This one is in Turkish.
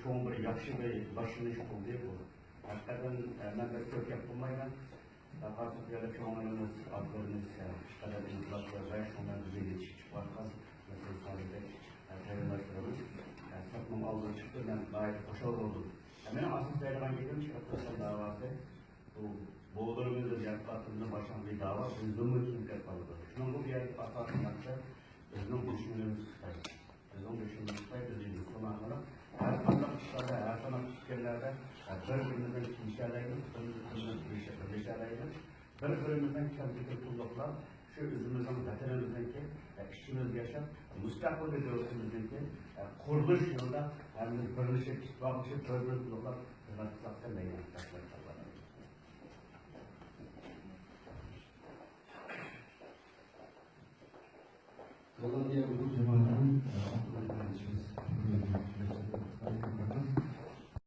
çoğun bir yaxşı bir başlanış oldu bu. Hakikaten ben de çok yapılmayla karşı böyle çoğunluğumuz, adlarımız, kadar inflasyon ve şunlar düzey yetişip varken mesela sadece terimlaştırılmış. Satmam aldığı çıktı, ben gayet başarılı oldum. Hemen asıl sayılan gelmiş yaptığı davası. Bu boğularımızda yaklaştığında başlayan bir dava, özlemi için kapalıdır. Şunun bu bir yer asasınakta özlem düşünürümüz tutaydı. Özlem düşünürümüz tutaydı, özlem sonuna her anlam kişilerde, her sanat fikirlerde bir-birimizden kimselerle, birleşerlerle, bir-birimizden kendimizi kullanılan, şu özümüzden, vatanımızdaki, işçimiz yaşam, müstakbel devletimizdeki kuruluş yolunda hem de birleşik, bağışık, birbirini kullanılan hizmetçilikten meydana çıkartmaktadır. Galatya Hukuk Cemaati